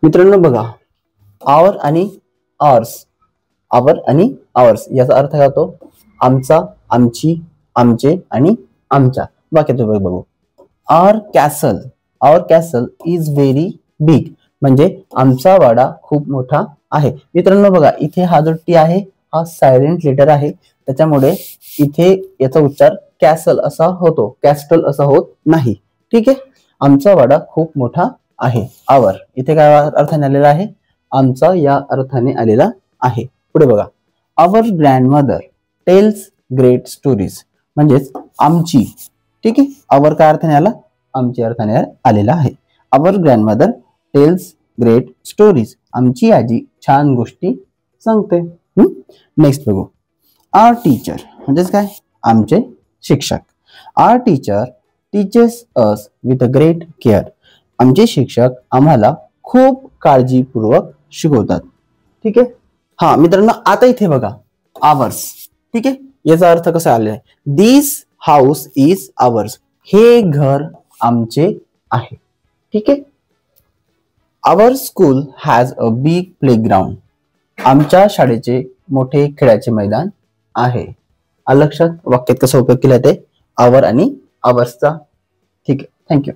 मित्रांनो बघा, आवर आणि आवर्स, आवर आणि आवर्स याचा अर्थ काय होतो? आमचा, आमची, आमचे आणि आमच्या. वाक्यात बघू. आवर कॅसल इज व्हेरी बिग, म्हणजे आमचा वाडा खूप मोठा आहे. मित्रांनो बघा, इथे हा जो टी आहे हा सायलेंट लेटर आहे, त्याच्यामुळे इथे याचा उच्चार कॅसल असा होतो, कॅस्टल असा होत नाही. ठीक आहे. आमचा वाडा खूप मोठा आहे. आवर इथे काय अर्थाने आलेला आहे? आमचा या अर्थाने आलेला आहे. पुढे बघा, आवर ग्रँडमदर टेल्स ग्रेट स्टोरीज, म्हणजेच आमची. ठीक आहे. आवर काय अर्थाने आला? आमची अर्थाने आलेला आहे. आवर ग्रँडमदर टेल्स ग्रेट स्टोरीज, आमची आजी छान गोष्टी सांगते. नेक्स्ट बघू, आवर टीचर म्हणजेच काय? आमचे शिक्षक. Our teacher teaches us with a great care, आमचे शिक्षक आम्हाला खूप काळजीपूर्वक शिकवतात. ठीक आहे. हा मित्रांनो, आता इथे बघा आवर्स. ठीक आहे. याचा अर्थ कसा आलेला आहे? दिस हाऊस इज आवर्स, हे घर आमचे आहे. ठीक आहे. Our school has a big playground, आमच्या शाळेचे मोठे खेळाचे मैदान आहे. लक्षात वाक्यात कसा उपयोग केला ते आवर आणि आवर्सचा. ठीक आहे. थँक्यू.